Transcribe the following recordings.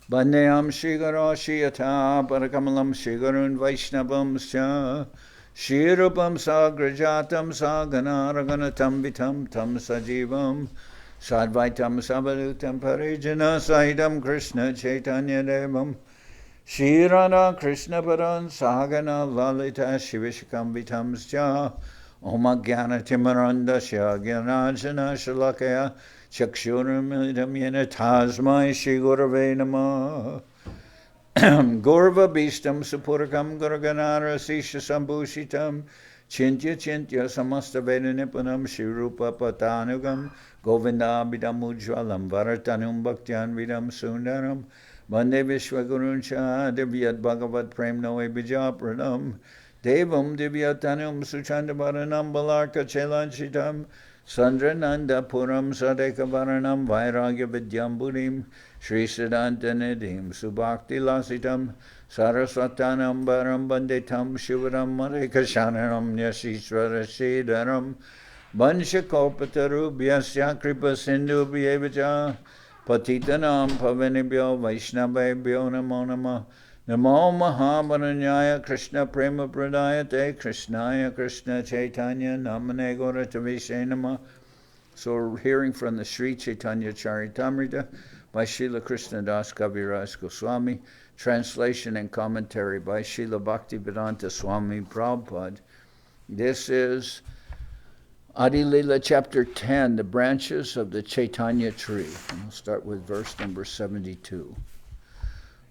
Bandeyam Shigaro Shiyata Parakamalam Shigarun Vaishnavam Sya Shirupam Sagrajatam Saganaraganatam Vitam Tam Sajivam Sadvaitam Sabadutam Parijana Sahidam Krishna Chaitanya Devam Shirana Krishna Paran Sagana Lalita Shivishakam Vitam Sya Om Jnana Timaranda Shyagyanajana Shalakaya Chakshuramidam Yena Tasmai Shri Gurave Namah Gaurva Bhistam Supurakam Gurganara Sisha Sambhushitam Chintya Chintya Samasta Veda Nipunam Shri Rupa Patanugam Govinda Bidam Ujwalam Varatanum Bhaktyan Vidam Sundaram Vande Vishwaguruncha Divyat Bhagavad Prem Noe Bijapranam Devam Divyatanum Suchandabaranam Balarka Chelanchitam Sandrananda Puram Sadeka Varanam Vairagya Vidyam Buddhim Sri Siddhanta Nidhim Subhakti Lasitam Saraswatanam Baram Banditam Shivaram Mareka Shananam Yashishvara Siddharam Vanshakopatarubyasya Kripa Sindhu Bhyevaja Patitanam Pavanibhyo Vaishnavebhyo Namo Namah Namo Mahavaranyaya Krishna Prema Pradayate Krishnaya Krishna Chaitanya Namane Gauratavishe Namah. So we're hearing from the Sri Chaitanya Charitamrita by Srila Krishnadas Kaviraj Goswami, translation and commentary by Srila Bhaktivedanta Swami Prabhupad. This is Adi-lila chapter 10, the branches of the Chaitanya tree. And we'll start with verse number 72.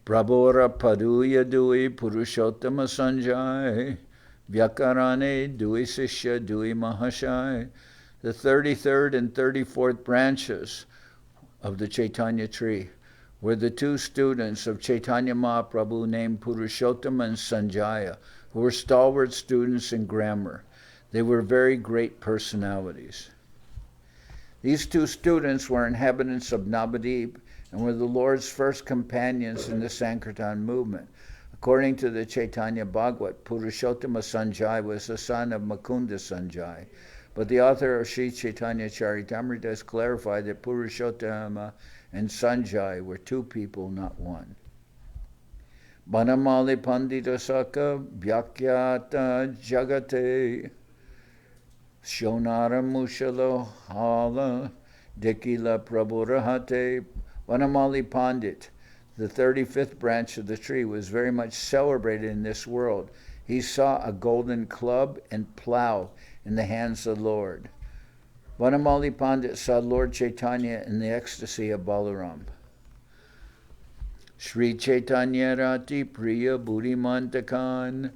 Prabhora Paduya Dui Purushottama Sanjay Vyakarane Dui Sishya Dui Mahashai. The 33rd and 34th branches of the Chaitanya tree were the two students of Chaitanya Mahaprabhu named Purushottama and Sanjaya, who were stalwart students in grammar. They were very great personalities. These two students were inhabitants of Navadip and were the Lord's first companions in the Sankirtan movement. According to the Chaitanya Bhagavat, Purushottama Sanjay was the son of Mukunda Sanjay. But the author of Sri Chaitanya Charitamrita has clarified that Purushottama and Sanjay were two people, not one. Banamali Pandita Saka Bhyakyata Jagate Shonara Mushalo Hala Dekila Prabhurahate. Vanamali Pandit, the 35th branch of the tree, was very much celebrated in this world. He saw a golden club and plow in the hands of the Lord. Vanamali Pandit saw Lord Chaitanya in the ecstasy of Balaram. Sri Chaitanya Rati Priya Buddhimantakan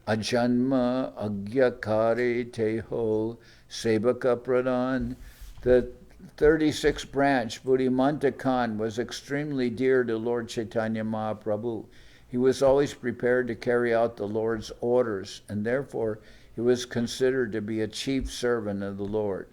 Ajanma Agyakare Teho Sebaka Pradhan. The 36th branch, Buddhimantakan, was extremely dear to Lord Chaitanya Mahaprabhu. He was always prepared to carry out the Lord's orders, and therefore he was considered to be a chief servant of the Lord.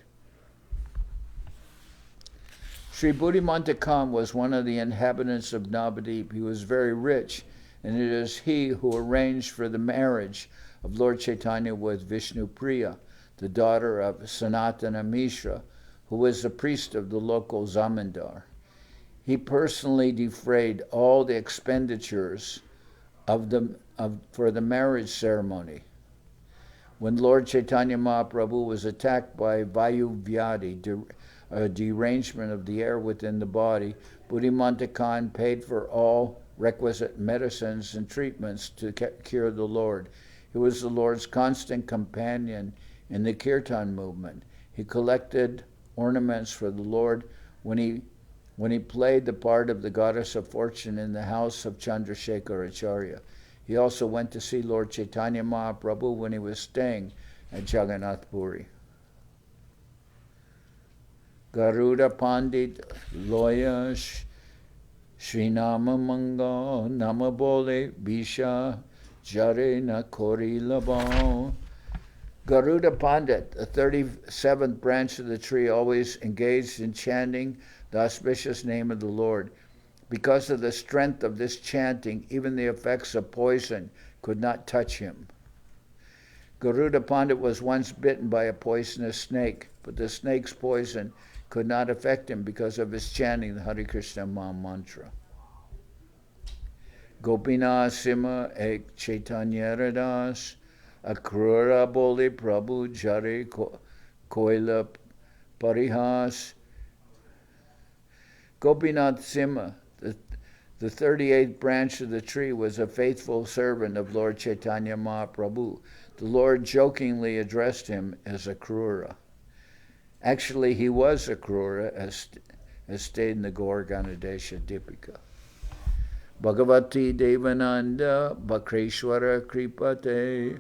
Sri Buddhimantakan was one of the inhabitants of Navadip. He was very rich, and it is he who arranged for the marriage of Lord Chaitanya with Vishnu Priya, the daughter of Sanatana Mishra, who was the priest of the local zamindar. He personally defrayed all the expenditures for the marriage ceremony. When Lord Chaitanya Mahaprabhu was attacked by Vayu Vyadi, a derangement of the air within the body, Buddhimantakan paid for all requisite medicines and treatments to cure the Lord. He was the Lord's constant companion in the Kirtan movement. He collected ornaments for the Lord when he played the part of the goddess of fortune in the house of Chandrasekhar Acharya. He also went to see Lord Chaitanya Mahaprabhu when he was staying at Jagannath Puri. Garuda Pandit Loya Srinama Manga Namabole Bisha Jare Nakori Labon. Garuda Pandit, the 37th branch of the tree, always engaged in chanting the auspicious name of the Lord. Because of the strength of this chanting, even the effects of poison could not touch him. Garuda Pandit was once bitten by a poisonous snake, but the snake's poison could not affect him because of his chanting the Hare Krishna Maha Mantra. Gopinath Sima Ek Chaitanya Das, Akrura Boli Prabhu Jari Koila Parihas. Gopinath Sima, the 38th branch of the tree, was a faithful servant of Lord Chaitanya Mahaprabhu. The Lord jokingly addressed him as Akrura. Actually, he was Akrura, as stated in the Gaur Ganadesha Dipika. Bhagavati Devananda Bhakreshwara Kripate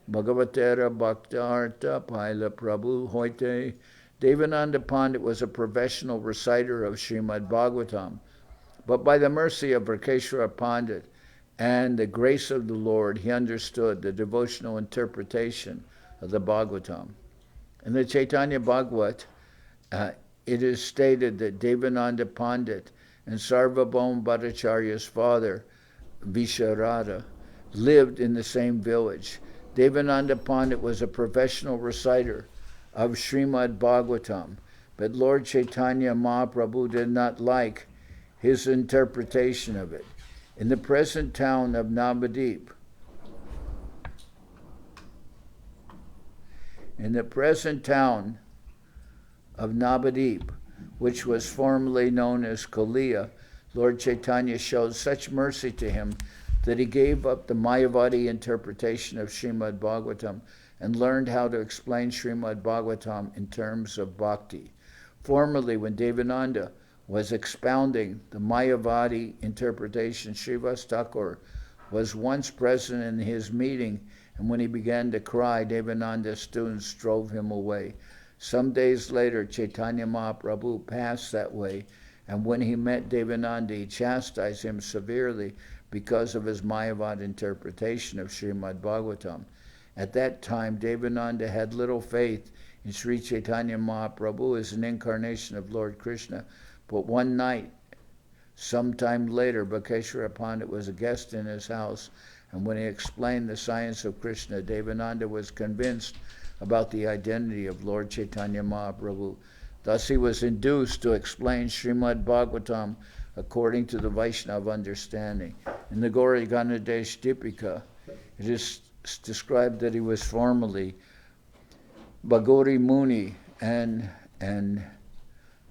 Bhagavatera Bhaktartha Paila Prabhu Hoite. Devananda Pandit was a professional reciter of Srimad Bhagavatam, but by the mercy of Bhakreshwara Pandit and the grace of the Lord, he understood the devotional interpretation of the Bhagavatam. In the Chaitanya Bhagavat, it is stated that Devananda Pandit and Sarvabhauma Bhattacharya's father, Visharada, lived in the same village. Devananda Pandit was a professional reciter of Srimad Bhagavatam, but Lord Chaitanya Mahaprabhu did not like his interpretation of it. In the present town of Navadip, which was formerly known as Kolia, Lord Chaitanya showed such mercy to him that he gave up the Mayavadi interpretation of Srimad Bhagavatam and learned how to explain Srimad Bhagavatam in terms of bhakti. Formerly, when Devananda was expounding the Mayavadi interpretation, Srivas Thakur was once present in his meeting, and when he began to cry, Devananda's students drove him away. Some days later, Chaitanya Mahaprabhu passed that way, and when he met Devananda, he chastised him severely because of his Mayavad interpretation of Srimad Bhagavatam. At that time, Devananda had little faith in Sri Chaitanya Mahaprabhu as an incarnation of Lord Krishna, but one night, sometime later, Bhakreshwara Pandit was a guest in his house, and when he explained the science of Krishna, Devananda was convinced about the identity of Lord Chaitanya Mahaprabhu. Thus he was induced to explain Srimad Bhagavatam according to the Vaishnava understanding. In the Gauri Ganadesh Dipika, it is described that he was formerly Bhagori Muni and the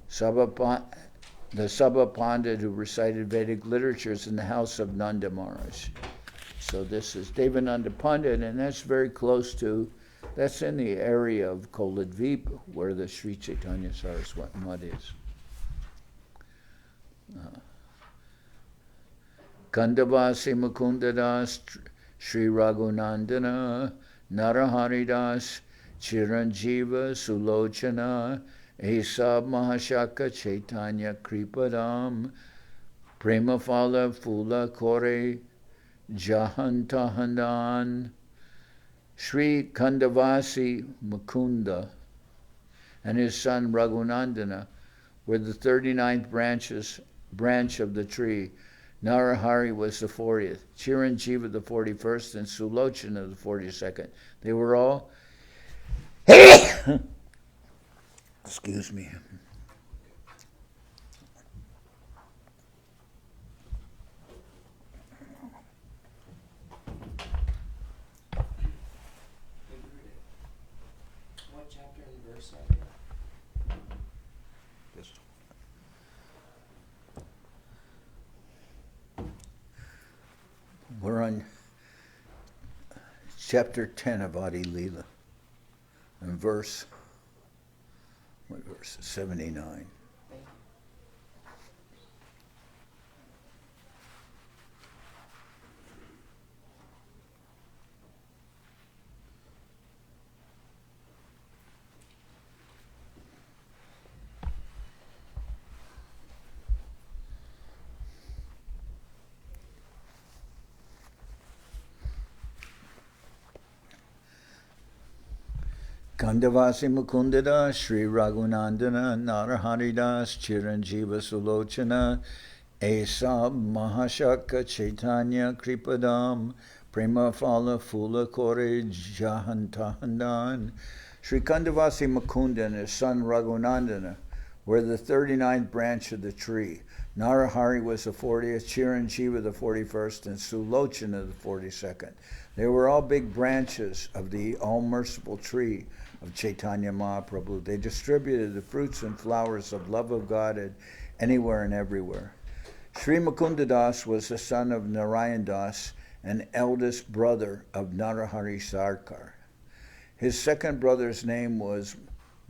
Sabha Pandit who recited Vedic literatures in the house of Nanda Maharaj. So this is Devananda Pandit, and that's very close to, that's in the area of Koladvip, where the Sri Chaitanya Saraswat Mud is. Kandavasi Mukundadas, Sri Raghunandana, Naraharidas, Chiranjiva, Sulochana, Esab Mahashaka, Chaitanya Kripadam, Premafala, Fula Kore, Jahantahandan. Sri Kandavasi Mukunda and his son Raghunandana were the 39th branch of the tree. Narahari was the 40th, Chiranjiva the 41st, and Sulochana the 42nd. They were all, excuse me. What chapter and verse are they? We're on chapter 10 of Adi-lila, and verse 79. Kandavasi Mukundadas, Sri Raghunandana, Naraharidas, Chiranjiva Sulochana, Esab Mahashaka, Chaitanya Kripadam, Premafala Fula Kore, Jahantahandan. Sri Kandavasi Mukunda and his son Raghunandana were the 39th branch of the tree. Narahari was the 40th, Chiranjeeva the 41st, and Sulochana the 42nd. They were all big branches of the all-merciful tree of Chaitanya Mahaprabhu. They distributed the fruits and flowers of love of God anywhere and everywhere. Sri Mukundadas was the son of Narayan Das and eldest brother of Narahari Sarkar. His second brother's name was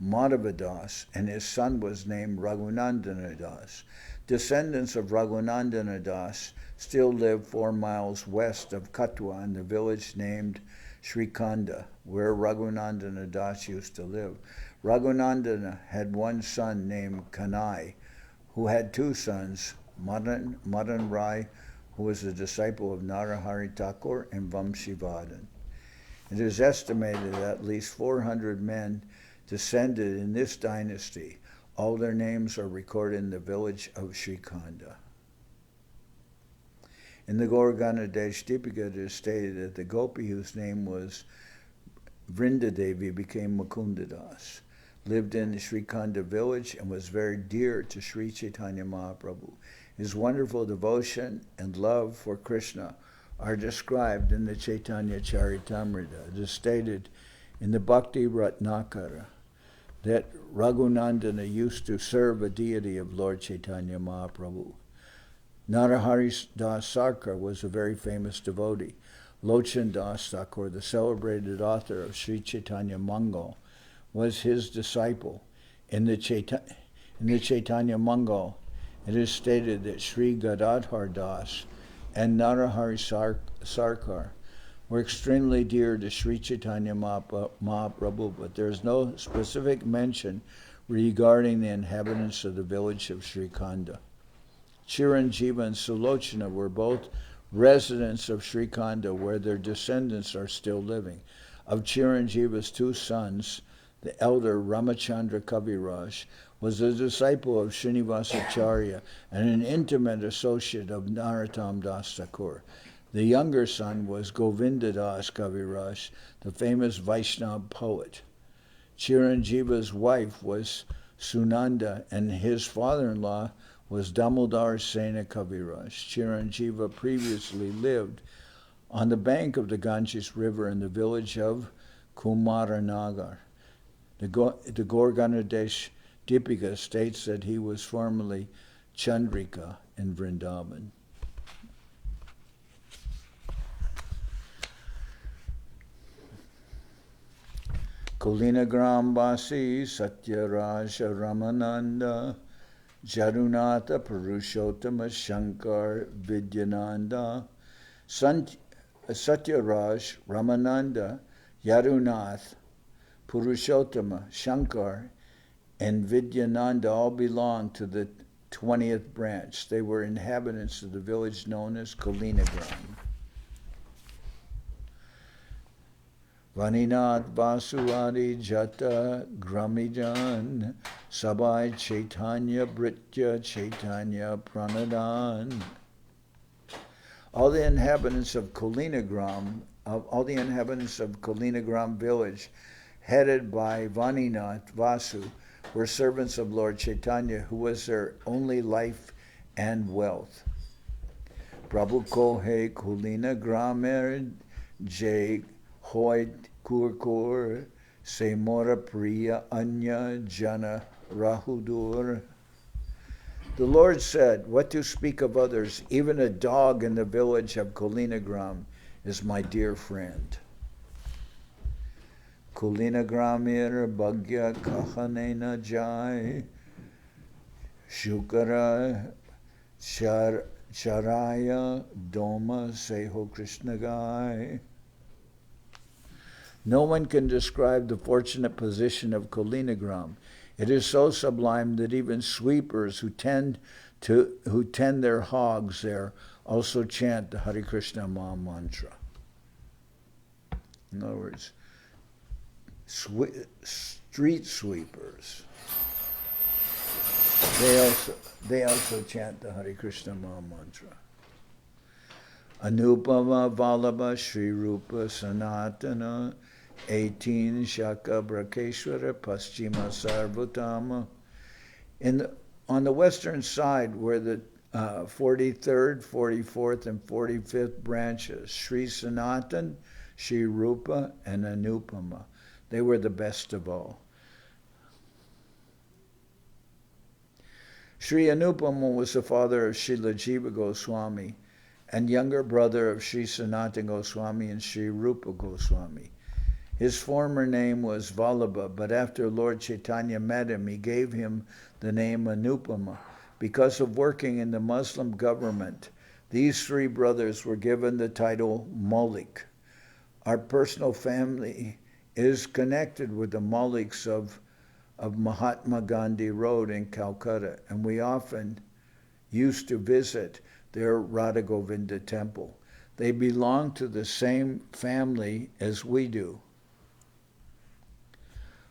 Madhavadas, and his son was named Raghunandana Das. Descendants of Raghunandana Das still live 4 miles west of Katwa in the village named Srikanda, where Raghunandana Das used to live. Raghunandana had one son named Kanai, who had 2 sons, Madan Rai, who was a disciple of Narahari Thakur, and Vamsivardhan. It is estimated that at least 400 men descended in this dynasty. All their names are recorded in the village of Srikanda. In the Gaurganadesh Dipika, it is stated that the gopi whose name was Vrindadevi became Mukundadas, lived in the Srikanda village, and was very dear to Sri Chaitanya Mahaprabhu. His wonderful devotion and love for Krishna are described in the Chaitanya Charitamrita. It is stated in the Bhakti Ratnakara that Raghunandana used to serve a deity of Lord Chaitanya Mahaprabhu. Narahari Das Sarkar was a very famous devotee. Lochan Das Thakur, the celebrated author of Sri Chaitanya Mangal, was his disciple. In the Chaitanya Mangal, it is stated that Sri Gadadhar Das and Narahari Sarkar were extremely dear to Sri Chaitanya Mahaprabhu, but there is no specific mention regarding the inhabitants of the village of Srikanda. Chiranjeeva and Sulochana were both residents of Srikanda, where their descendants are still living. Of Chiranjeeva's 2 sons, the elder Ramachandra Kaviraj was a disciple of Srinivasacharya and an intimate associate of Narottam Das Thakur. The younger son was Govinda Das Kaviraj, the famous Vaishnava poet. Chiranjeeva's wife was Sunanda, and his father-in-law was Damodar Sena Kaviraj. Chiranjeeva previously lived on the bank of the Ganges River in the village of Kumaranagar. The Gaurganadesh Dipika states that he was formerly Chandrika in Vrindavan. Kulinagram Basi Satyaraja Ramananda Jarunatha Purushottama Shankar Vidyananda Satyaraj Ramananda Yarunath Purushottama Shankar and Vidyananda all belonged to the 20th branch. They were inhabitants of the village known as Kulinagram. Vaninath Vasuadi Jata Gramijan Sabai Chaitanya Britya Chaitanya Pranadan. All the inhabitants of Kulinagram village, headed by Vaninath Vasu, were servants of Lord Chaitanya, who was their only life and wealth. Prabhu Kohe Kulina Gramer Jay Hoy Kurkur Se Mora Priya Anya Jana Rahudur. The Lord said, "What to speak of others? Even a dog in the village of Kulinagram is my dear friend." Kulinagramir Bhagya Kahanena Jai Shukara Charaya Doma Seho Krishna Gai. No one can describe the fortunate position of Kulinagram. It is so sublime that even sweepers who tend their hogs there also chant the Hare Krishna Maha Mantra. In other words, street sweepers, they also chant the Hare Krishna Maha Mantra. Anupama Vallabha Sri Rupa Sanatana 18 Shaka Brakeshwara Paschima Sarvotama. On the western side, where the 43rd, 44th, and 45th branches, Sri Sanatan, Sri Rupa, and Anupama. They were the best of all. Sri Anupama was the father of Srila Jiva Goswami and younger brother of Sri Sanatan Goswami and Sri Rupa Goswami. His former name was Vallabha, but after Lord Chaitanya met him, he gave him the name Anupama. Because of working in the Muslim government, these three brothers were given the title Malik. Our personal family is connected with the Maliks of Mahatma Gandhi Road in Calcutta, and we often used to visit their Radha Govinda temple. They belong to the same family as we do.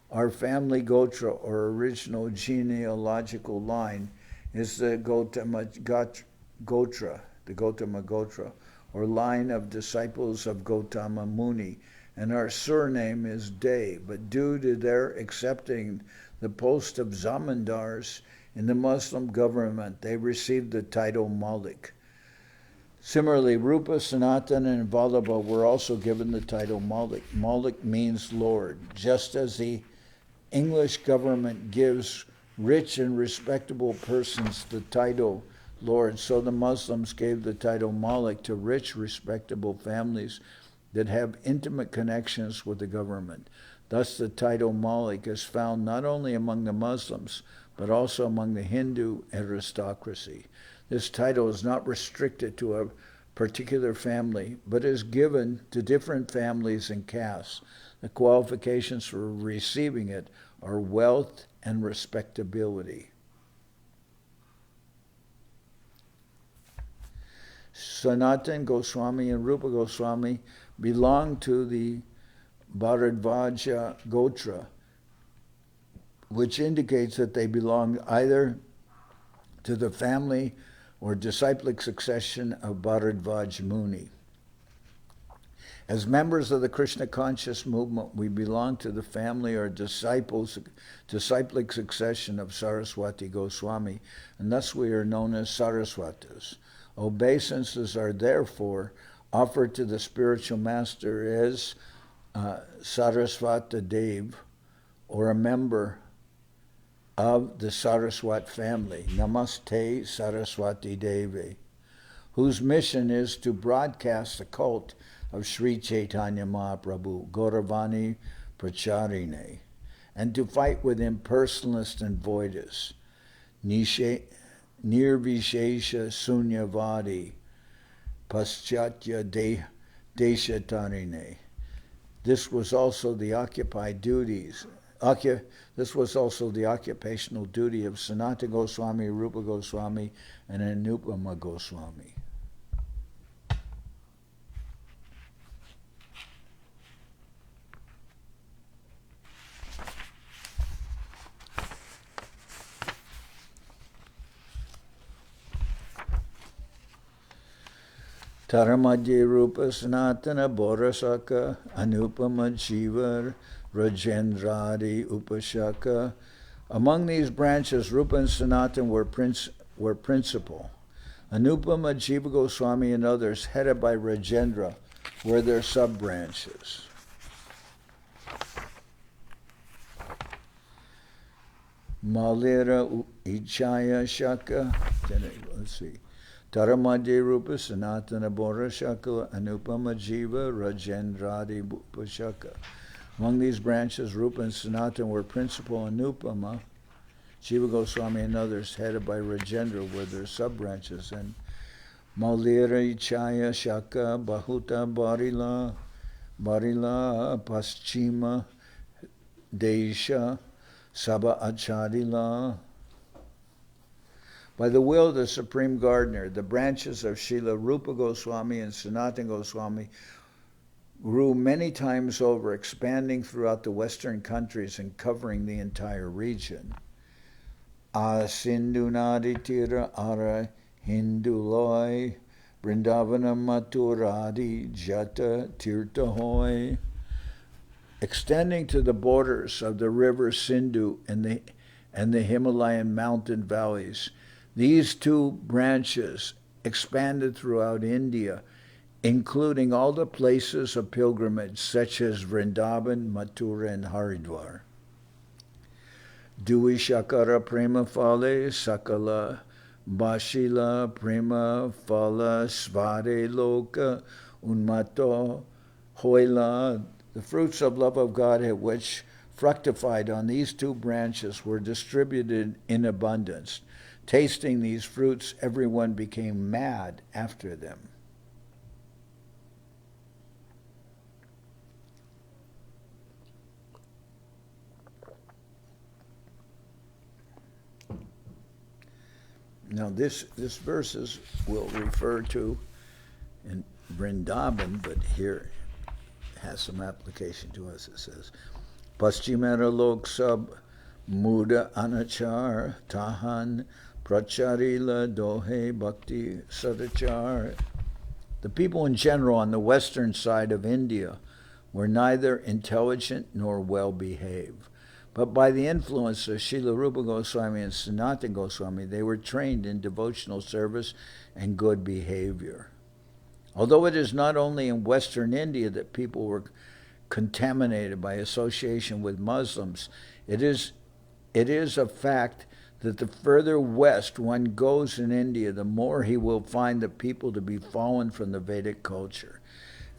Our family Gotra, or original genealogical line, is the Gautama Gotra, or line of disciples of Gautama Muni, and our surname is Day, but due to their accepting the post of zamindars in the Muslim government, they received the title Malik. Similarly, Rupa, Sanatan, and Vallabha were also given the title Malik. Malik means Lord, just as the English government gives rich and respectable persons the title Lord, so the Muslims gave the title Malik to rich, respectable families that have intimate connections with the government. Thus, the title Malik is found not only among the Muslims, but also among the Hindu aristocracy. This title is not restricted to a particular family, but is given to different families and castes. The qualifications for receiving it are wealth and respectability. Sanatan Goswami and Rupa Goswami belong to the Bharadvaja Gotra, which indicates that they belong either to the family or disciplic succession of Bharadvaj Muni. As members of the Krishna conscious movement, we belong to the family or disciplic succession of Saraswati Goswami, and thus we are known as Saraswatas. Obeisances are therefore offered to the spiritual master as Saraswata Dev, or a member of the Saraswat family, Namaste Saraswati Devi, whose mission is to broadcast the cult of Sri Chaitanya Mahaprabhu, Gauravani Pracharine, and to fight with impersonalists and voidists, Nirvishesha Sunyavadi, Paschatya Deshatarine. This was also the occupational duty of Sanatana Goswami, Rupa Goswami, and Anupama Goswami. Taramadya Rupa Sanatana Borasaka Anupama Jivar Rajendradi Upashaka. Among these branches, Rupa and Sanatan were principal. Anupama, Jiva Goswami, and others, headed by Rajendra, were their sub-branches. Malira Ichaya Shaka. Let's see. Taramadya Rupa Sanatana Bora Shaka Anupama Jiva Rajendradi Upashaka. Among these branches, Rupa and Sanatan were principal. Anupama, Jiva Goswami, and others, headed by Rajendra, were their sub-branches. And Malira Ichaya Shaka Bahuta Barila Paschima Desha Saba Acharila. By the will of the Supreme Gardener, the branches of Srila Rupa Goswami and Sanatana Goswami grew many times over, expanding throughout the Western countries and covering the entire region. Sindhunadi Tira Ara Hinduloi Vrindavana Maturadi Jata Tirtahoy. Extending to the borders of the river Sindhu and the Himalayan mountain valleys, These two branches expanded throughout India, including all the places of pilgrimage such as Vrindavan, Mathura, and Haridwar. Dui Shakara Prema Fale Sakala Bashila Prema Phala Svare Loka Unmato Hoila. The fruits of love of God which fructified on these two branches were distributed in abundance. Tasting these fruits, everyone became mad after them. Now this verses will refer to in Vrindavan, but here it has some application to us. It says, Paschimera Lok Sab Muda Anachar Tahan Pracharila Dohe Bhakti Sadachar. The people in general on the western side of India were neither intelligent nor well-behaved. But by the influence of Srila Rupa Goswami and Sanatana Goswami, they were trained in devotional service and good behavior. Although it is not only in Western India that people were contaminated by association with Muslims, it is a fact that the further west one goes in India, the more he will find the people to be fallen from the Vedic culture.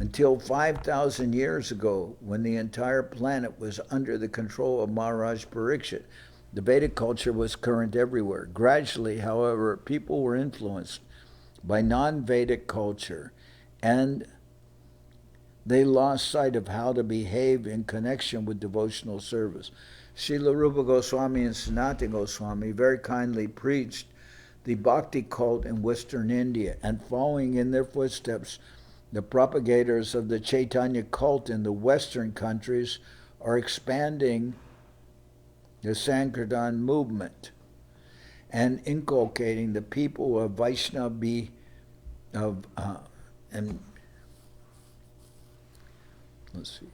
Until 5,000 years ago, when the entire planet was under the control of Maharaj Parikshit, the Vedic culture was current everywhere. Gradually, however, people were influenced by non-Vedic culture, and they lost sight of how to behave in connection with devotional service. Srila Rupa Goswami and Sanatana Goswami very kindly preached the Bhakti cult in Western India, and following in their footsteps, the propagators of the Chaitanya cult in the Western countries are expanding the Sankirtan movement and inculcating the people of Vaishnava and let's see.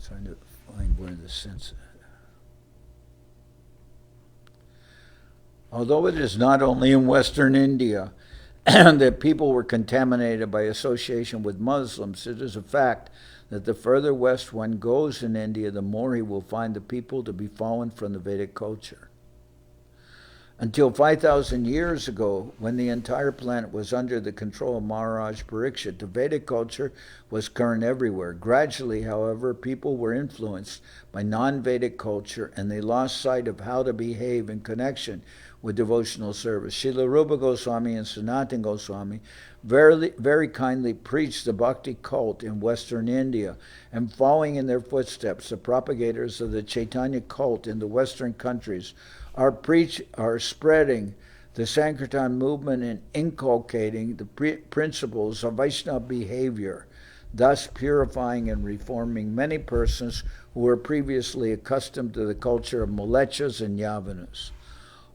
Trying to find where the sense. Although it is not only in Western India that people were contaminated by association with Muslims, it is a fact that the further west one goes in India, the more he will find the people to be fallen from the Vedic culture. Until 5,000 years ago, when the entire planet was under the control of Maharaj Parikshit, the Vedic culture was current everywhere. Gradually, however, people were influenced by non-Vedic culture, and they lost sight of how to behave in connection with devotional service. Srila Rupa Goswami and Sanatana Goswami very kindly preached the Bhakti cult in Western India, and following in their footsteps, the propagators of the Chaitanya cult in the Western countries are spreading the Sankirtan movement and inculcating the principles of Vaishnava behavior, thus purifying and reforming many persons who were previously accustomed to the culture of Mlechas and Yavanas.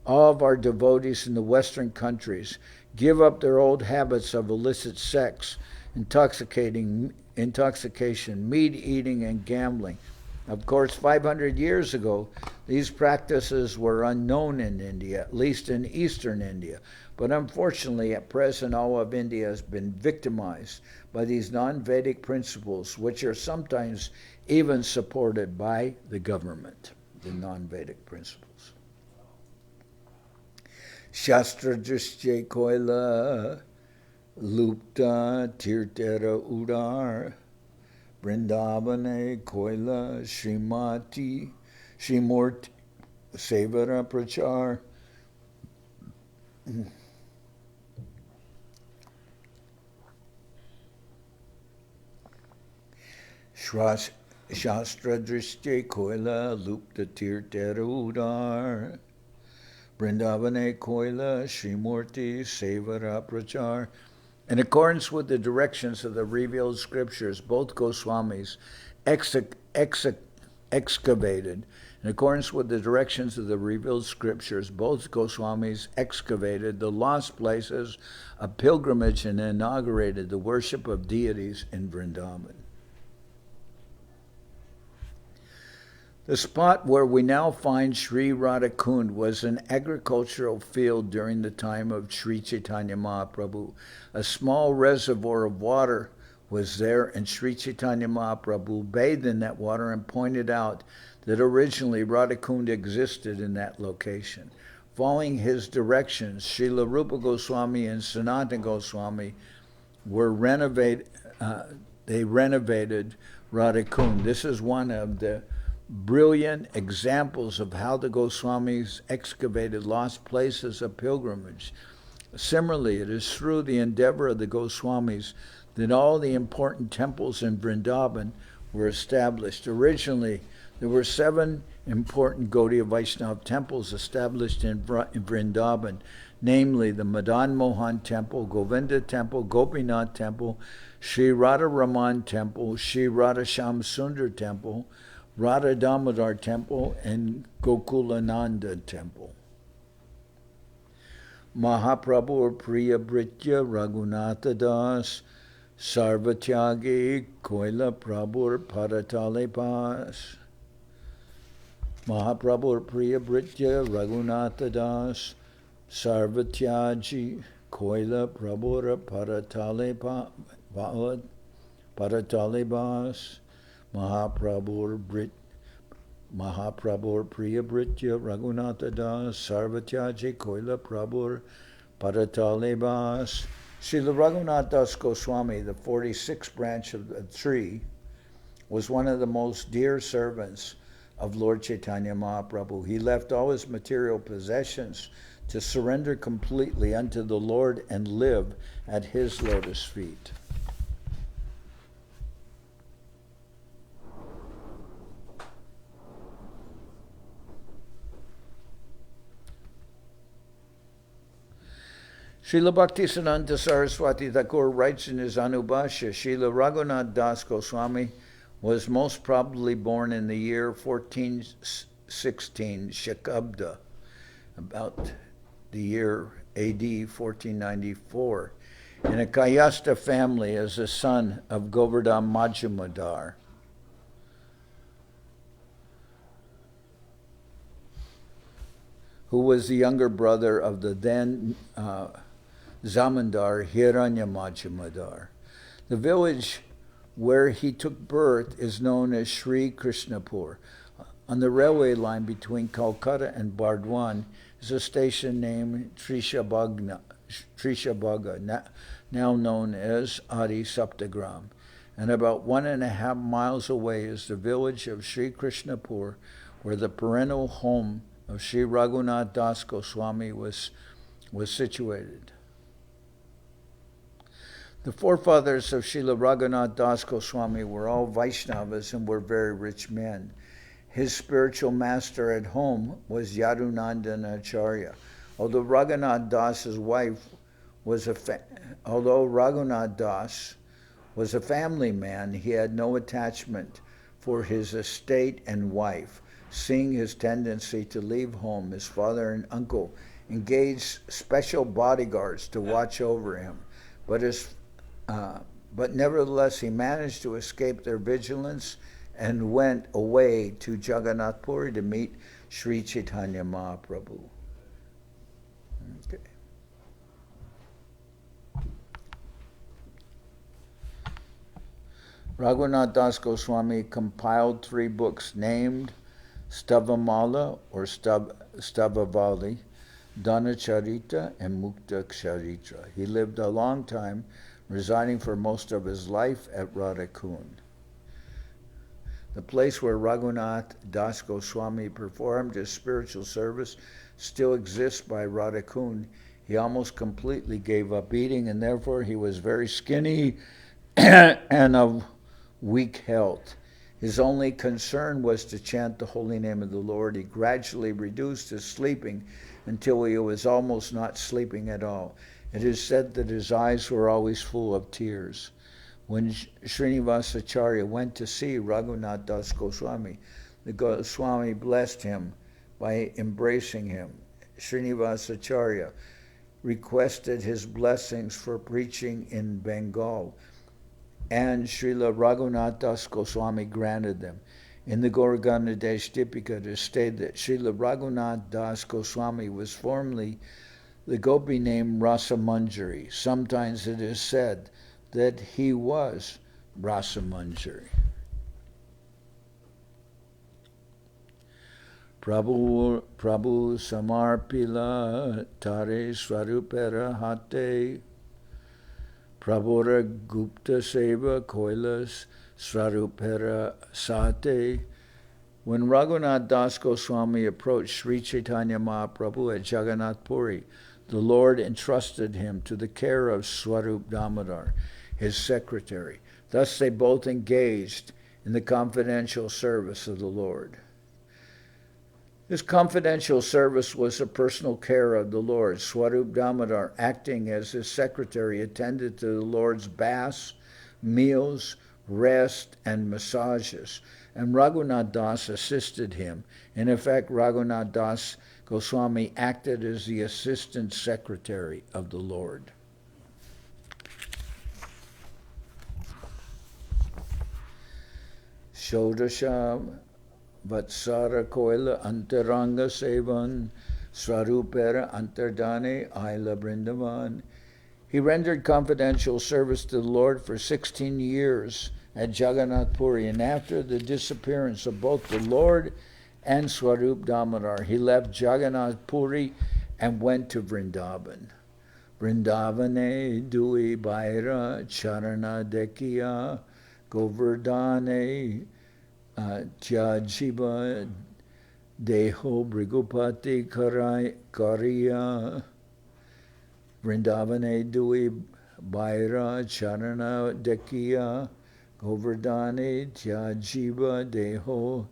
All of our devotees in the Western countries give up their old habits of illicit sex, intoxication, meat eating, and gambling. Of course, 500 years ago, these practices were unknown in India, at least in Eastern India. But unfortunately, at present, all of India has been victimized by these non-Vedic principles, which are sometimes even supported by the government, the non-Vedic principles. Shastra Drishya Koila Lupta Tirtera Udar Vrindavane Koila Srimati Srimurti Sevara Prachar. Shastra Drishya Koila Lupta Tirtera Udar Vrindavane Koila Srimurti Sevara Prachar. In accordance with the directions of the revealed scriptures, both Goswamis excavated In accordance with the directions of the revealed scriptures, both Goswamis excavated the lost places of pilgrimage and inaugurated the worship of deities in Vrindavan. The spot where we now find Sri Radhakund was an agricultural field during the time of Sri Chaitanya Mahaprabhu. A small reservoir of water was there, and Sri Chaitanya Mahaprabhu bathed in that water and pointed out that originally Radhakund existed in that location. Following his directions, Srila Rupa Goswami and Sanatana Goswami renovated Radhakund. This is one of the brilliant examples of how the Goswamis excavated lost places of pilgrimage. Similarly, it is through the endeavor of the Goswamis that all the important temples in Vrindavan were established. Originally, there were 7 important Gaudiya Vaishnava temples established in Vrindavan, namely the Madan Mohan Temple, Govinda Temple, Gopinath Temple, Sri Radha Raman Temple, Sri Radha Sham Sundar Temple, Radha Damodar Temple, and Gokulananda Temple. Mahaprabhu Priya Britya Raghunatha Das Sarvatyagi Koila Prabhur Paratale Pas. Mahaprabhu Priya Britya Raghunatha Das Sarvatyaji Koila Prabhur Paratale Bas. Mahaprabhu Priya Britya Raghunatha Das Sarvatyaji Koila Prabhur Paratale Bas. Srila Raghunath Das Goswami, the 46th branch of the tree, was one of the most dear servants of Lord Chaitanya Mahaprabhu. He left all his material possessions to surrender completely unto the Lord and live at his lotus feet. Srila Bhaktisiddhanta Saraswati Thakur writes in his Anubhashya, Srila Raghunath Das Goswami was most probably born in the year 1416 Shakabda, about the year AD 1494, in a Kayastha family as a son of Govardhan Majumdar. Who was the younger brother of the then Zamindar Hiranya Majumdar. The village where he took birth is known as Sri Krishnapur. On the railway line between Calcutta and Bardwan is a station named Trishabhaga, now known as Adi Saptagram. And about 1.5 miles away is the village of Sri Krishnapur, where the perennial home of Sri Raghunath Das Goswami was situated. The forefathers of Srila Raghunath Das Goswami were all Vaishnavas and were very rich men. His spiritual master at home was Yadunandan Acharya. Although Raghunath Das's wife was Raghunath Das was a family man, he had no attachment for his estate and wife. Seeing his tendency to leave home, his father and uncle engaged special bodyguards to watch over him. But nevertheless, he managed to escape their vigilance and went away to Jagannath Puri to meet Sri Chaitanya Mahaprabhu. Okay. Raghunath Das Goswami compiled 3 books named Stavamala or Stavavali, Dana Charita, and Mukta Charitra. He lived a long time, residing for most of his life at Radhakund. The place where Raghunath Das Goswami performed his spiritual service still exists by Radhakund. He almost completely gave up eating, and therefore he was very skinny and of weak health. His only concern was to chant the holy name of the Lord. He gradually reduced his sleeping until he was almost not sleeping at all. It is said that his eyes were always full of tears. When Srinivasacharya went to see Raghunath Das Goswami, the Goswami blessed him by embracing him. Srinivasacharya requested his blessings for preaching in Bengal, and Srila Raghunath Das Goswami granted them. In the Gauraganadesh Dipika, it is stated that Srila Raghunath Das Goswami was formerly the gopi named Rasamanjari. Sometimes it is said that he was Rasamanjari. Prabhu Samarpila Tare Swarupera Hate Prabhura Gupta Seva Koilas Swarupera Sate. When Raghunath Das Goswami approached Sri Chaitanya Mahaprabhu at Jagannath Puri, the Lord entrusted him to the care of Swarup Damodar, his secretary. Thus they both engaged in the confidential service of the Lord. This confidential service was the personal care of the Lord. Swarup Damodar, acting as his secretary, attended to the Lord's baths, meals, rest, and massages. And Raghunath Das assisted him. In effect, Raghunath Das Goswami acted as the assistant secretary of the Lord. Shodasha Vatsara Koila Antaranga Sevan Swarupera Antardane Aila Brindavan. He rendered confidential service to the Lord for 16 years at Jagannath Puri, and after the disappearance of both the Lord and Swarup Damodar, he left Jagannath Puri and went to Vrindavan. Vrindavane Dui Baira Charana Dekiya Govardhane Tyajiba Deho Brigupati Kariya. Vrindavane Dui Baira Charana Dekiya Govardhane Tyajiba Deho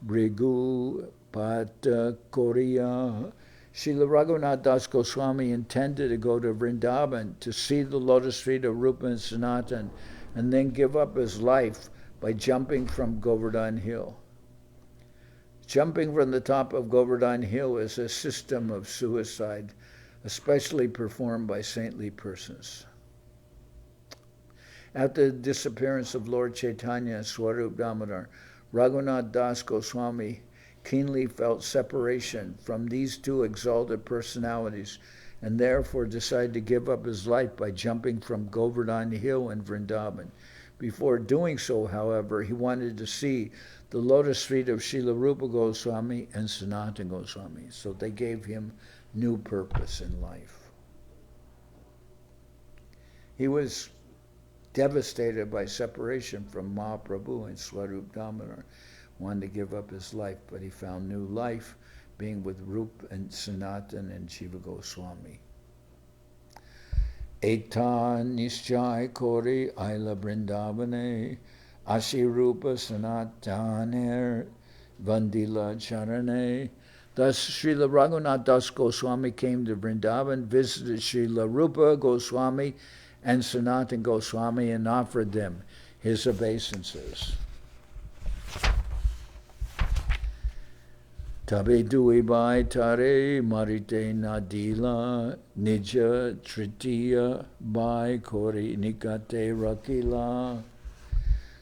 Brigupata Koriya. Srila Raghunath Das Goswami intended to go to Vrindavan to see the lotus feet of Rupa and Sanatan and then give up his life by jumping from Govardhan Hill. Jumping from the top of Govardhan Hill is a system of suicide, especially performed by saintly persons. After the disappearance of Lord Chaitanya and Swarup Damodar, Raghunath Das Goswami keenly felt separation from these two exalted personalities and therefore decided to give up his life by jumping from Govardhan Hill in Vrindavan. Before doing so, however, he wanted to see the lotus feet of Srila Rupa Goswami and Sanatana Goswami, so they gave him new purpose in life. He was devastated by separation from Mahaprabhu and Swarup Damodar, wanted to give up his life, but he found new life being with Rupa and Sanatana and Jiva Goswami. Eta Nischai Kori Aila Brindavane Ashirupa Sanataner Vandila Charane. Thus Srila Raghunath Das Goswami came to Vrindavan, visited Srila Rupa Goswami and Sanatana Goswami and offered them his obeisances. Tabe dui bai tare marite nadila nija tritiya bai kori nikate rakila.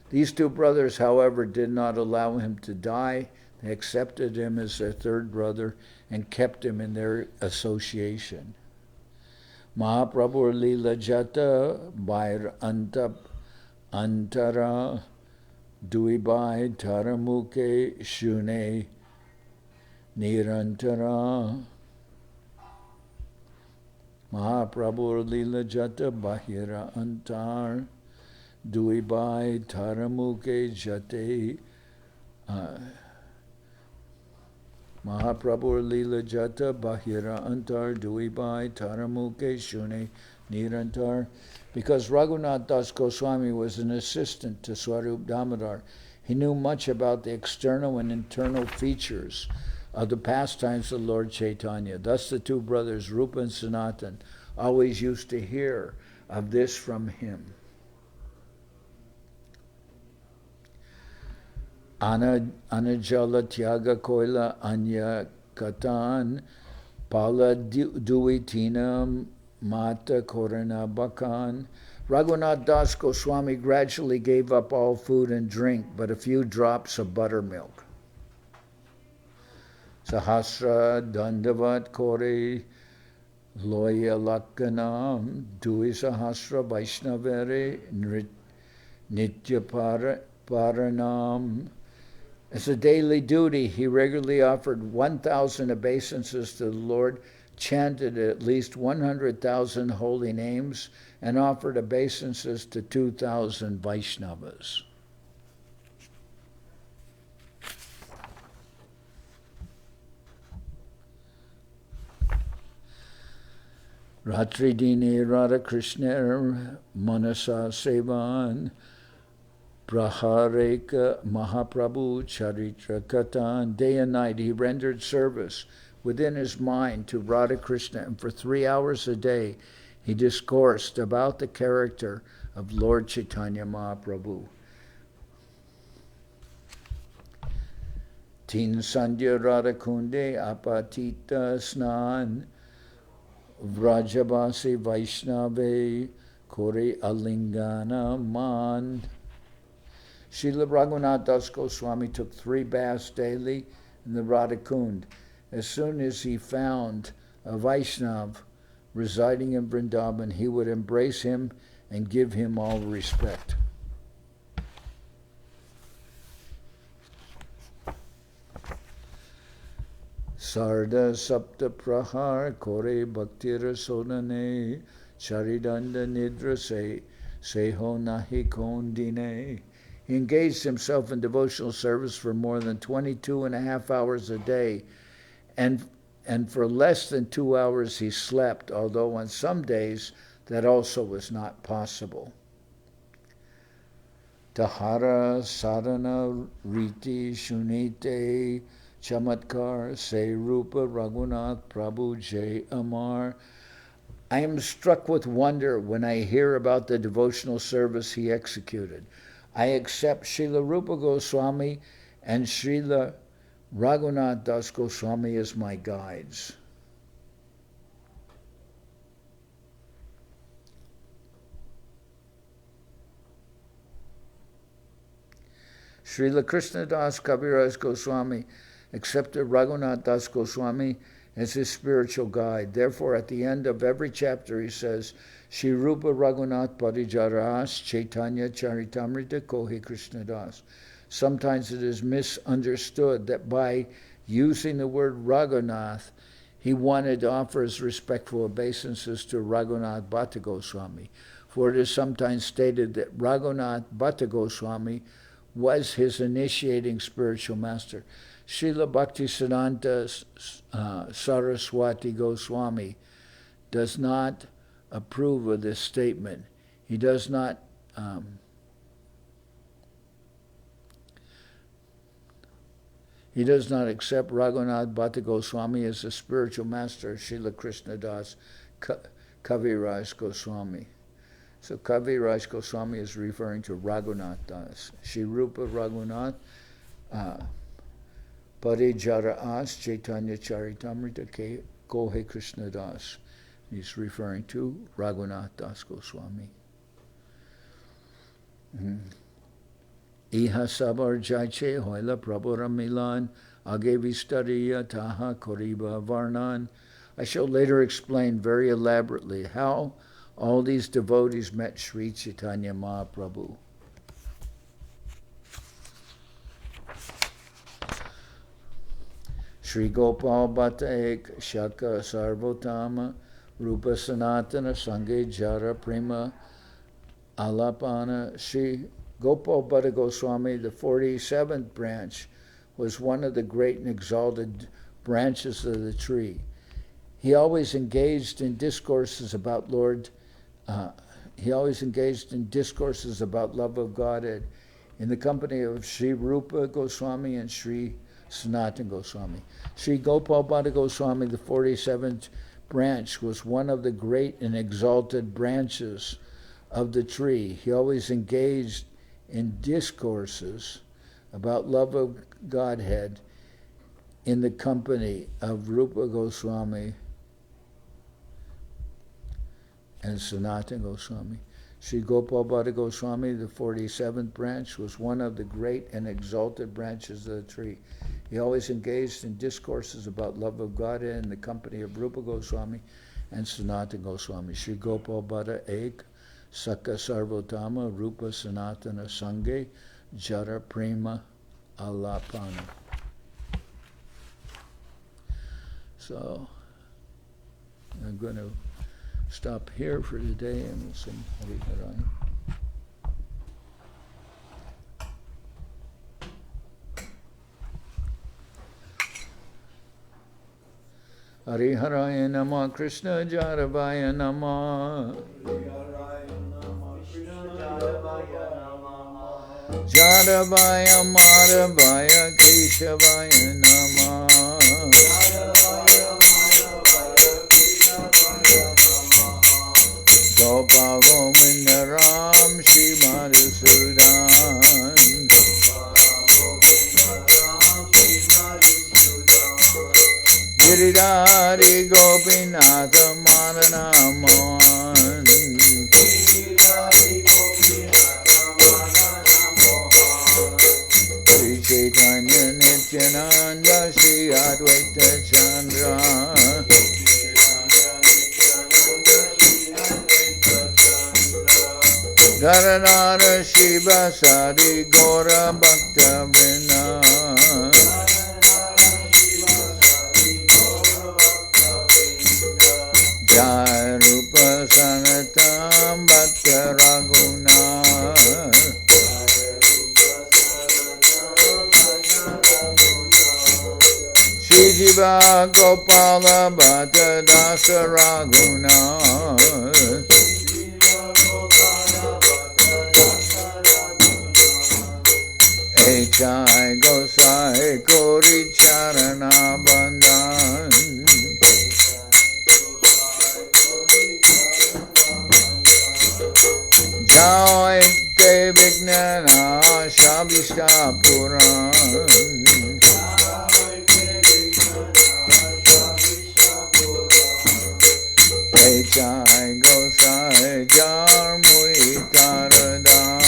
These two brothers, however, did not allow him to die. They accepted him as their third brother and kept him in their association. Mahaprabhu lila jata bair antap antara dui bai taramuke shune Nirantara. Mahaprabhu lila jata bahira antar dui bai taramuke jate. Mahaprabhu lila jata bahira antar dui bai taramuke shune nirantar. Because Raghunath Das Goswami was an assistant to Swarup Damodar, he knew much about the external and internal features of the pastimes of Lord Chaitanya. Thus the two brothers, Rupa and Sanatan, always used to hear of this from him. Anajala Tyaga Koila Anya Katan Pala Duitina Mata Korana Bakan. Raghunath Das Goswami gradually gave up all food and drink, but a few drops of buttermilk. Sahasra Dandavat Kore Loya Lakanam Dui Sahasra Vaishnavere Nitya Paranam. As a daily duty, he regularly offered 1,000 obeisances to the Lord, chanted at least 100,000 holy names, and offered obeisances to 2,000 Vaishnavas. Ratri Dini Radha Krishna Manasa Sevan Prahareka Mahaprabhu Charitra Katan. Day and night he rendered service within his mind to Radha Krishna, and for 3 hours a day he discoursed about the character of Lord Chaitanya Mahaprabhu. Tin Sandhya Radha Kunde Apatita Snan Vrajabasi Vaishnave Kore Alingana Man. Srila Raghunath Das Goswami took 3 baths daily in the Radha Kund. As soon as he found a Vaishnav residing in Vrindavan, he would embrace him and give him all respect. Sarda Sapta Prahar Kore Bhaktira Sodane Charidanda Nidra Seho Nahi Kondine. He engaged himself in devotional service for more than 22.5 hours a day, and for less than 2 hours he slept, although on some days that also was not possible. Tahara Sadhana Riti Shunite Chamatkar Se Rupa Raghunath Prabhu Jai Amar. I am struck with wonder when I hear about the devotional service he executed. I accept Srila Rupa Goswami and Srila Raghunath Das Goswami as my guides. Srila Krishnadas Kaviraj Goswami accepted Raghunath Das Goswami as his spiritual guide. Therefore, at the end of every chapter, he says, Sri Rupa Raghunath Parijaras Chaitanya Charitamrita Kohi Krishnadas. Sometimes it is misunderstood that by using the word Raghunath, he wanted to offer his respectful obeisances to Raghunath Bhatta Goswami. For it is sometimes stated that Raghunath Bhatta Goswami was his initiating spiritual master. Srila Bhaktisiddhanta Saraswati Goswami does not approve of this statement. He does not accept Raghunath Bhatta Goswami as the spiritual master of Srila Krishnadas Kaviraj Goswami. So Kaviraj Goswami is referring to Raghunath Das. Sri Rupa Raghunath Parijaras Chaitanya Charitamrita Kohe Krishnadas. He's referring to Raghunath Das Goswami. Iha sabar jaiche hoila prabhura milan age vistariya taha koriba varnan. I shall later explain very elaborately how all these devotees met Sri Chaitanya Mahaprabhu. Sri Gopal Bhatta Ek Shaka Sarvotama Rupa Sanatana Sange Jara Prema Alapana. Sri Gopal Bhatta Goswami, the 47th branch, was one of the great and exalted branches of the tree. He always engaged in discourses about love of Godhead in the company of Sri Rupa Goswami and Sri Sanatana Goswami. Sri Gopal Bhatta Goswami, the 47th branch, was one of the great and exalted branches of the tree. He always engaged in discourses about love of Godhead in the company of Rupa Goswami and Sanatana Goswami. Sri Gopal Bhatta Goswami, the 47th branch, was one of the great and exalted branches of the tree. He always engaged in discourses about love of Godhead in the company of Rupa Goswami and Sanatana Goswami. Sri Gopal Bhatta Ek Saka Sarvotama Rupa Sanatana Sange Jara Prema Alapana. So I'm going to stop here for today and we'll sing Herein. Hariharaya Nama Krishna Jaravaya Nama Jaravaya Madhavaya Keshavaya Nama Gopal Govinda Ram Shri Madhusudan Giridhari Gopinatha Madanaman Sri Chaitanya Nityananda Sri Advaita Chandra Dharanara Shiva Sadi Gora Bhaktivedanta Jai Rupa Sanatam Bhakta Raguna Shri Jiva Gopala Bhatta Dasa Raguna Echai Gosai Kori Charana Bandhan Jai Te Vignana Shabishta Puran Echai Gosai Jar Mui Taradas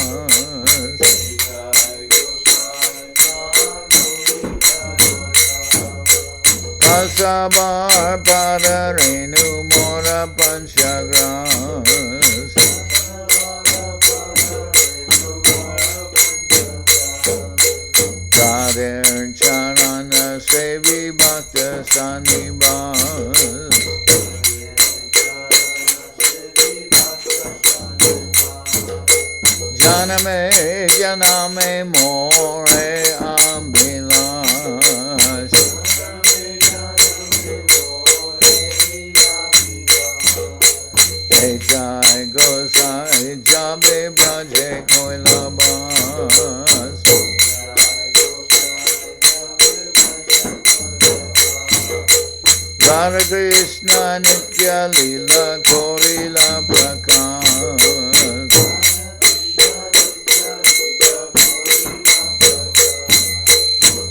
Kasabar Padarenu Mora Panchagras Kader Charana Sevi Bhakta Sanibas Janame Janame More Ambilas Echai Gosai Jabe Bhaje Koilabas Radha Krishna Nitya Lila Korila Prakas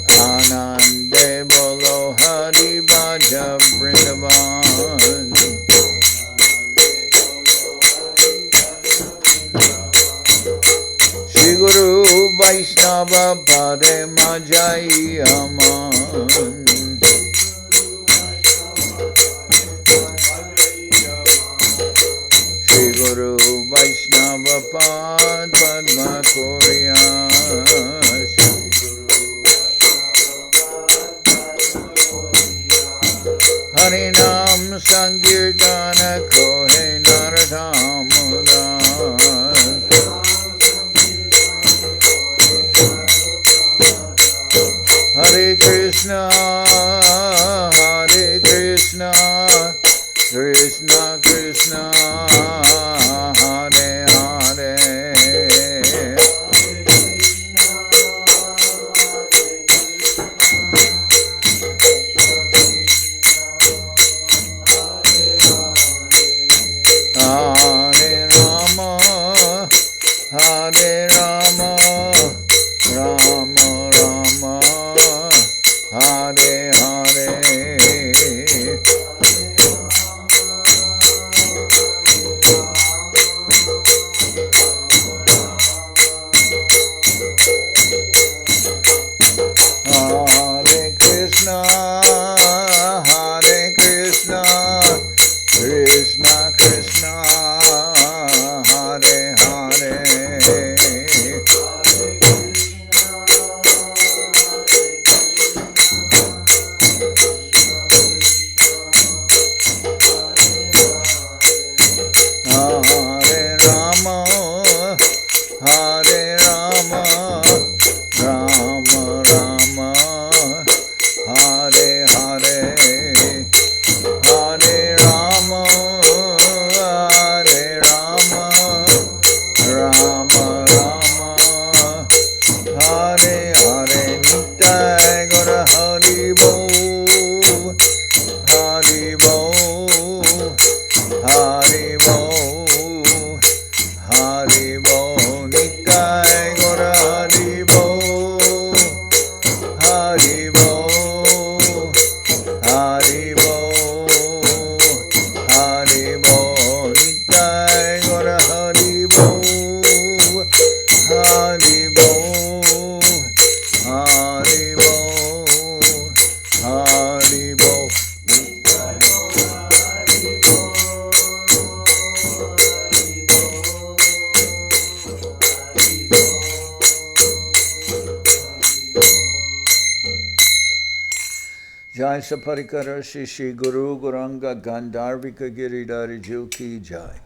Anande Bolo Hari Bhaja Vrindavan Shri Guru Vaishnava Pade Majai Aman Shri Guru Vaishnava Pad Padma Koriyas Harinam Sankirtana Kohe Naradhamudas Hare Krishna Krishna Krishna Hare Hare Hare Rama Rama Hare Krishna, Krishna Krishna, Hare Hare. Hare Rama, Hare Rama, Rama Rama, Hare Hare, Hare Rama, Hare Rama, Rama Rama, Hare Hare. Nitai Gora Hari Bo, Hari Bo, Hari Bo, Hari Bo. Nitai Gora Hari Bo, Hari Bo, Hari Bo, Hari Bo. Nitai Gora Hari Bo, Hari Bo, Hari Bo, Hari Bo. Jai Saparikara Shishi Guru Guranga Gandharvika Giridhari Ju Ki Jai.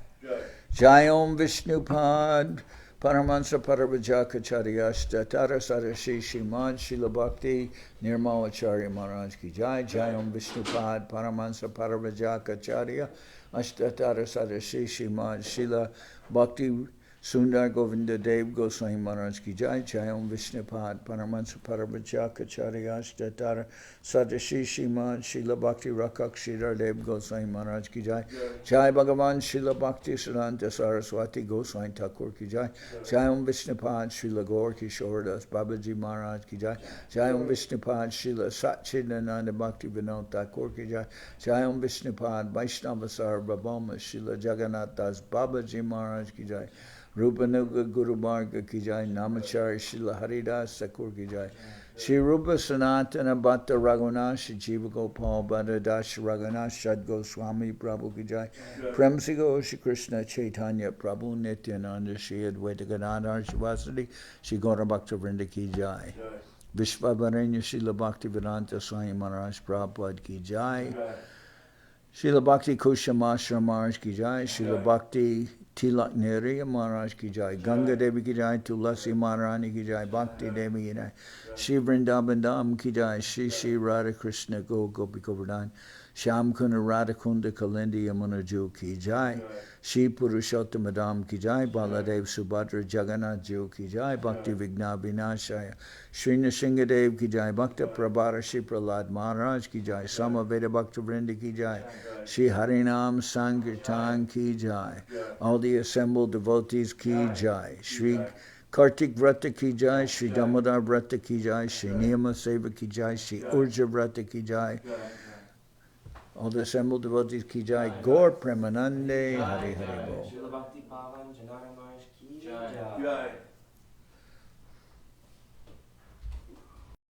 Jai Om Vishnupad Paramahansa Paravajakacharya Tara Sarashi Mad Srila Bhakti Nirmalacharya Maharaj Ki Jai. Jai Om Vishnupad Paramahansa Paravajakacharya Ashtatara Sarashi Mad Srila Bhakti Sundar Govinda Dev Goswami Maharaj Ki Jai. Jai Om Vishnupad Paramahansa Paravajakacharya Ashtatara Sadashi Shimad Srila Bhakti Rakak Shridhar Dev Goswami Maharaj Ki Jai. Jai Bhagavan Srila Bhakti Siddhanta Saraswati Goswami Thakur Ki Jai. Jai Om Vishnupad Srila Gaur Kishoredas Babaji Maharaj Ki Jai. Jai Om Vishnupad Srila Satchidananda Bhaktivedanta Thakur Ki Jai. Jai Om Vishnupad Vaishnava Sarvabhauma Srila Jagannath Das Babaji Maharaj Ki Jai. Rupanuga Guru Marga Ki Jai. Namacharya Srila Haridas Thakur Ki Jai. Shri Rupa Sanatana Bhatta Raghunath Shri Jiva Gopal Bhatta Das Raghunath Shad Goswami Prabhu Ki Jai. Premsigo Shri Krishna Chaitanya Prabhu Nityananda Shri Advaita Gadadhar Shivasadi Shri Gaura Bhaktivinoda Ki Jai. Vishvavaranya Srila Bhaktivedanta Swami Maharaj Prabhupada Ki Jai. Srila Bhakti Kushama Ashram Maharaj Ki Jai. Srila Bhakti Tilak Neriya Maharaj Ki Jai. Ganga Devi Ki Jai. Tulasi Maharani Ki Jai. Bhakti Devi Ki Jai. Shri Vrindavan Dham Ki Jai. Shri Shri Radha Krishna Gopi Govardhan. Shyam Kunda Radha Kunda Kalindi Yamuna Ju Ki Jai. Shri Purushottam Dham Ki Jai. Baladev Subhadra Jagannath Ju Ki Jai. Bhakti Vigna Vinashaya. Shri Nrsingadev Ki Jai. Bhakta Prabhara Shri Prahlad Maharaj Ki Jai. Samaveda Bhakta Vrinda Ki Jai. Shri Harinam Sankirtan Ki Jai. All the assembled devotees Ki Jai. Shri Kartik Vrata Ki Jai. Shri Damodar Vrata Ki Jai. Shri Niyama Seva Ki Jai. Shri Urja Vrata Ki Jai. All the assembled devotees Ki Jai. Gaur Premanande Hari Hari Bol. Srila Bhakti Pavan Janardan Ki Jai.